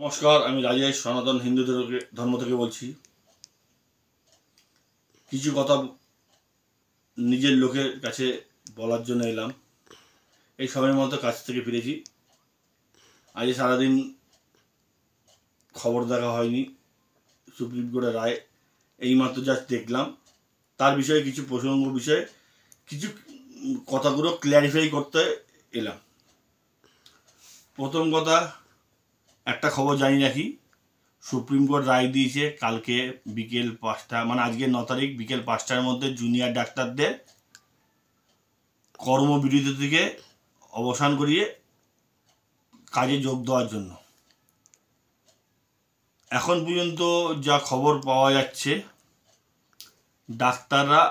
নমস্কার, আমি রাজেশ সনাতন হিন্দু ধর্ম থেকে বলছি। কিছু কথা নিজের লোকের কাছে বলার জন্য এলাম। এই সময়ের মতো কাছ থেকে ফিরেছি। আজ সারাদিন খবর দেখা হয়নি, সুপ্রিম কোর্টের রায় এইমাত্র জাস্ট দেখলাম। তার বিষয়ে কিছু প্রসঙ্গ বিষয়ে কিছু কথাগুলো ক্ল্যারিফাই করতে এলাম। প্রথম কথা, একটা খবর জানি রাখি, সুপ্রিম কোর্ট রায় দিয়েছে কালকে বিকেল 5টা, মানে আজকে 9 তারিখ বিকেল 5টার মধ্যে জুনিয়র ডাক্তারদের কর্মবিরতি থেকে অবসান করিয়ে কাজে যোগ দেওয়ার জন্য। এখন পর্যন্ত যা খবর পাওয়া যাচ্ছে, ডাক্তাররা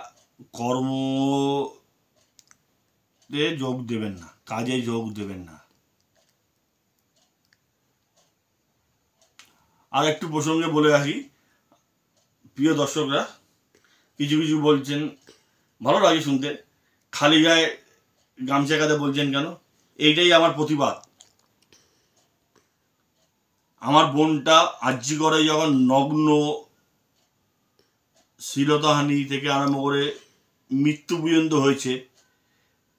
কর্মে যোগ দেবেন না, কাজে যোগ দেবেন না। আর একটু প্রসঙ্গে বলে রাখি, প্রিয় দর্শকরা, কিছু কিছু বলছেন, ভালো লাগে শুনতে, খালি গায়ে গামছা কাঁধে বলছেন কেন? এইটাই আমার প্রতিবাদ। আমার বোনটা আর্জি করে যখন নগ্ন শ্লীলতাহানি থেকে আরম্ভ করে মৃত্যু পর্যন্ত হয়েছে,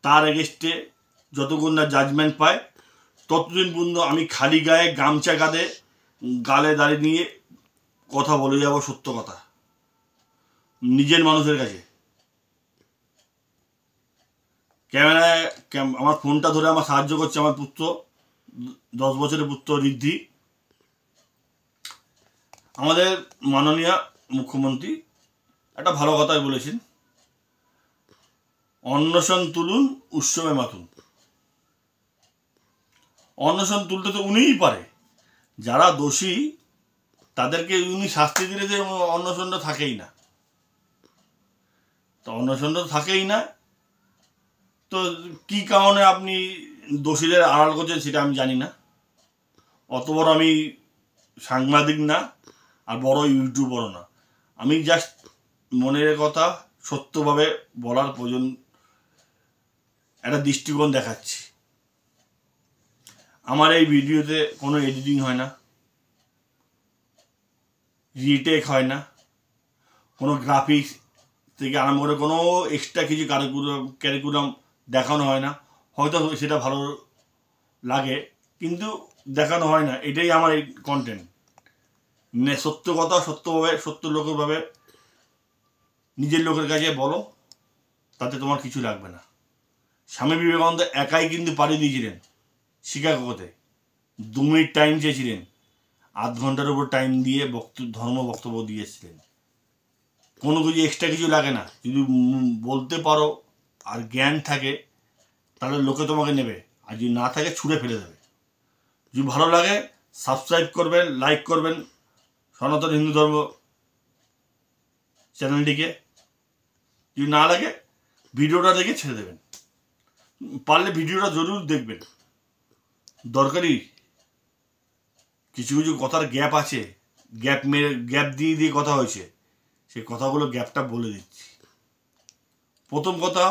তার এগেস্টে যতক্ষণ না জাজমেন্ট পায় ততদিন পর্যন্ত আমি খালি গায়ে গামছা কাঁধে গালে দাঁড়িয়ে নিয়ে কথা বলে যাব, সত্য কথা নিজের মানুষের কাছে। ক্যামেরায় আমার ফোনটা ধরে আমার সাহায্য করছে আমার পুত্র, 10 বছরের পুত্র ঋদ্ধি। আমাদের মাননীয় মুখ্যমন্ত্রী একটা ভালো কথাই বলেছেন, অন্নশন তুলুন, উৎসবে মাতুন। অন্নশন তুলতে তো উনিই পারে, যারা দোষী তাদেরকে উনি শাস্তি দিলে যে অন্নশনটা থাকেই না। তো অন্নশনটা থাকেই না, তো কি কারণে আপনি দোষীদের আড়াল করছেন সেটা আমি জানি না। অত বড় আমি সাংবাদিক না, আর বড় ইউটিউবারও না। আমি জাস্ট মনের কথা সত্যভাবে বলার প্রয়োজন, একটা দৃষ্টিকোণ দেখাচ্ছি। আমার এই ভিডিওতে কোনো এডিটিং হয় না, রিটেক হয় না, কোনো গ্রাফিক্স থেকে আরম্ভ করে কোনো এক্সট্রা কিছু ক্যারিকুলাম দেখানো হয় না। হয়তো সেটা ভালো লাগে, কিন্তু দেখানো হয় না। এটাই আমার এই কন্টেন্ট। সত্য কথা সত্যভাবে, সত্য লোকভাবে নিজের লোকের কাছে বলো, তাতে তোমার কিছু লাগবে না। স্বামী বিবেকানন্দ একাই কিন্তু পাড়িয়ে দিয়েছিলেন শিকাগোতে। 2 মিনিট টাইম চেয়েছিলেন, 8 ঘন্টার উপর টাইম দিয়ে ধর্ম বক্তব্য দিয়েছিলেন। কোনো কিছু এক্সট্রা কিছু লাগে না, যদি বলতে পারো আর জ্ঞান থাকে তাহলে লোকে তোমাকে নেবে, আর যদি না থাকে ছুঁড়ে ফেলে দেবে। যদি ভালো লাগে সাবস্ক্রাইব করবেন, লাইক করবেন সনাতন হিন্দু ধর্ম চ্যানেলটিকে। যদি না লাগে ভিডিওটা দেখে ছেড়ে দেবেন। পারলে ভিডিওটা জরুর দেখবেন। দরকারি কিছু কিছু কথার গ্যাপ আছে, গ্যাপ দিয়ে দিয়ে কথা হয়েছে, সেই কথাগুলো গ্যাপটা বলে দিচ্ছি। প্রথম কথা,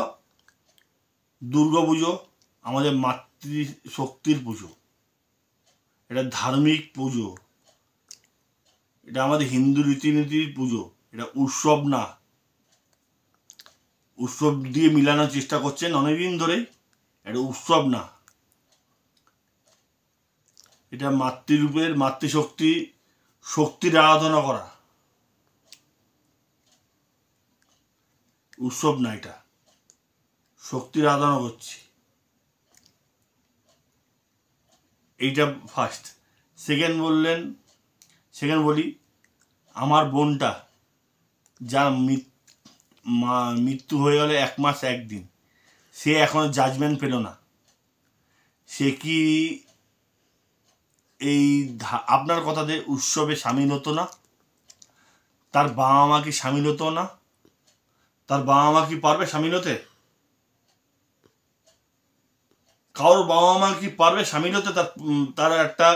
দুর্গা পুজো আমাদের মাতৃশক্তির পুজো, এটা ধার্মিক পুজো, এটা আমাদের হিন্দু রীতিনীতির পুজো, এটা উৎসব না। উৎসব দিয়ে মিলানোর চেষ্টা করছেন অনেকদিন ধরেই, এটা উৎসব না। এটা মাতৃরূপের মাতৃশক্তি, শক্তির আরাধনা করা, উৎসব না। এটা শক্তির আরাধনা করছি, এইটা ফার্স্ট। সেকেন্ড বলি, আমার বোনটা যার মৃত্যু হয়ে গেল 1 মাস 1 দিন, সে এখনো জাজমেন্ট পেল না। সে কি এই আপনার কথাতে উৎসবে সামিল হতো না? তার বাবা মা কি সামিল হতো না? তার বাবা মা কি পারবে সামিল হতে? কারোর বাবা মা কি পারবে সামিল হতে? তার একটা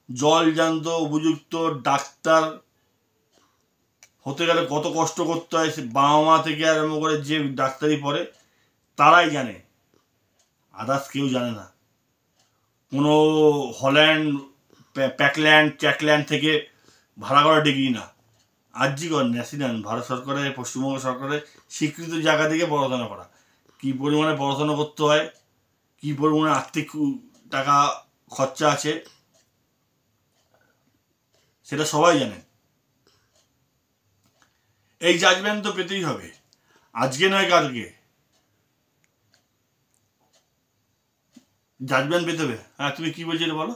জলজান্ত উপযুক্ত ডাক্তার হতে গেলে কত কষ্ট করতে হয়, সে বাবা মা থেকে আরম্ভ করে যে ডাক্তারি পড়ে তারাই জানে, আদার্স কেউ জানে না। কোনো হল্যান্ড প্যাকল্যান্ড চ্যাকল্যান্ড থেকে ভাড়া করা ডিগ্রি না, আর্জিকর ন্যাশনাল ভারত সরকারের পশ্চিমবঙ্গ সরকারের স্বীকৃত জায়গা থেকে পড়াশোনা করা। কী পরিমাণে পড়াশোনা করতে হয়, কী পরিমাণে আর্থিক টাকা খরচা আছে সেটা সবাই জানেন। এই জাজমেন্ট তো পেতেই হবে, আজকে নয় কালকে জাজমেন্ট পেতে হবে। হ্যাঁ, তুমি কি বলছিলে বলো।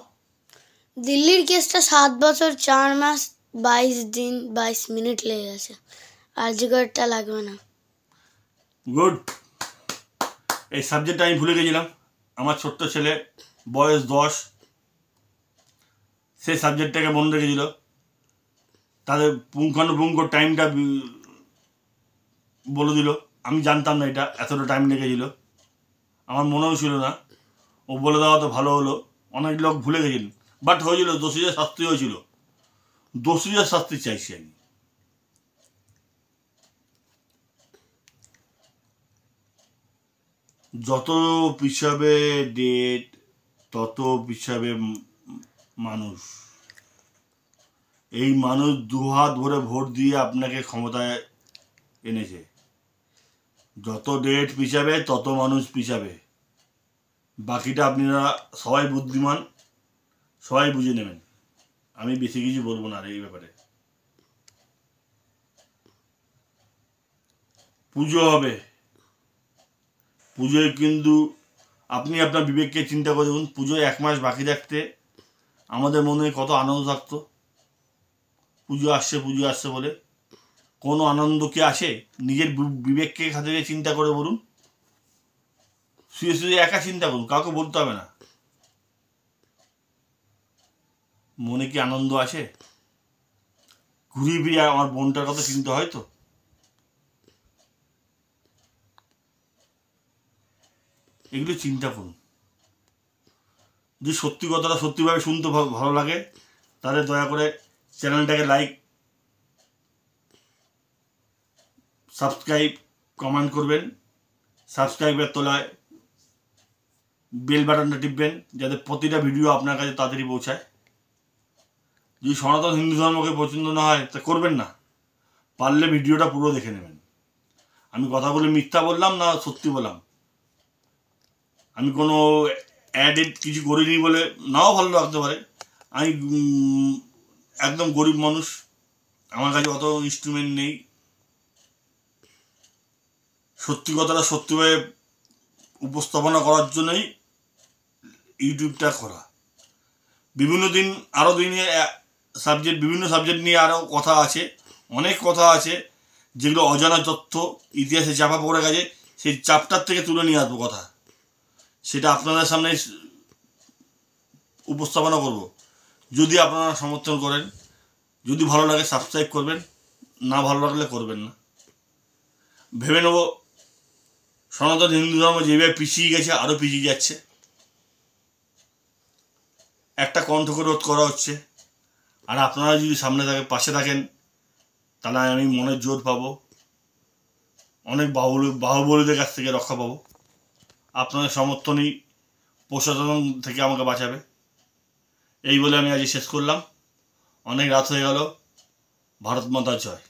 দিল্লির কেসটা 7 বছর 4 মাস 22 দিন 22 মিনিট লেগে গেছে, আরজিকরটা লাগবে না। গুড। এই সাবজেক্টটা আমি ভুলে গেছিলাম। আমার ছোট্ট ছেলে বয়স 10, সেই সাবজেক্টটাকে মনে রেখেছিল। তাদের পুঙ্খানুপুঙ্খ টাইমটা বলে দিল। আমি জানতাম না এটা এতটা টাইম লেগেছিল, আমার মনেও ছিল না। ও বলে দেওয়া তো ভালো হলো, অনেক লোক ভুলে গেছেন। বাট হয়েছিল, দোষীদের শাস্তি হয়েছিল, দোষীদের শাস্তি চাইছি আমি। যত পিছাবে ডেট তত পিছাবে মানুষ। এই মানুষ দুহাত ভরে ভোট দিয়ে আপনাকে ক্ষমতায় এনেছে। যত ডেট পিছাবে তত মানুষ পিছাবে। বাকিটা আপনারা সবাই বুদ্ধিমান, সবাই বুঝে নেবেন। আমি বেশি কিছু বলবো না এই ব্যাপারে। পুজো হবে, পুজোয় কিন্তু আপনি আপনার বিবেককে চিন্তা করে দেখুন। পুজোয় 1 মাস বাকি থাকতে আমাদের মনে কত আনন্দ থাকতো। পুজো আসছে বলে কোনো আনন্দ কি আসে? নিজের বিবেককে খাতে চিন্তা করে বলুন। শুয়ে শুয়ে একা চিন্তা করুন, কাউকে বলতে হবে না। মনে কি আনন্দ আসে? ঘুরিয়ে ফিরিয়ে আমার বোনটার কথা চিন্তা হয় তো। এগুলো চিন্তা করুন। যদি সত্যি কথাটা সত্যিভাবে শুনতে ভালো লাগে তাহলে দয়া করে চ্যানেলটাকে লাইক, সাবস্ক্রাইব, কমেন্ট করবেন। সাবস্ক্রাইবের তলায় বেল বাটনটা টিপবেন যাতে প্রতিটা ভিডিও আপনার কাছে তাড়াতাড়ি পৌঁছায়। যদি সনাতন হিন্দু ধর্মকে পছন্দ না হয় তা করবেন না, পারলে ভিডিওটা পুরো দেখে নেবেন। আমি কথাগুলো মিথ্যা বললাম না সত্যি বললাম, আমি কোনো অ্যাডেড কিছু করিনি বলে নাও ভালো লাগতে পারে। আমি একদম গরিব মানুষ, আমার কাছে অত ইনস্ট্রুমেন্ট নেই। সত্যি কথাটা সত্যিভাবে উপস্থাপনা করার জন্যই ইউটিউবটা করা। বিভিন্ন দিন আরও দিনে বিভিন্ন সাবজেক্ট নিয়ে আরও কথা আছে, অনেক কথা আছে যেগুলো অজানা তথ্য ইতিহাসে চাপা পড়ে গেছে, সেই চাপটার থেকে তুলে নিয়ে আসবো কথা, সেটা আপনাদের সামনে উপস্থাপনা করব। যদি আপনারা সমর্থন করেন, যদি ভালো লাগে সাবস্ক্রাইব করবেন, না ভালো লাগলে করবেন না। ভেবে নেব সনাতন হিন্দু ধর্ম যেভাবে পিছিয়ে গেছে আরও পিছিয়ে যাচ্ছে। একটা কণ্ঠরোধ করা হচ্ছে, আর আপনারা যদি সামনে পাশে থাকেন তাহলে আমি মনের জোর পাবো, অনেক বাহুবলীদের কাছ থেকে রক্ষা পাবো। আপনাদের সমর্থনই প্রশাসন থেকে আমাকে বাঁচাবে। এই বলে আমি আজ শেষ করলাম। অনেক রাত হয়ে গেল। ভারত মাতা জয়।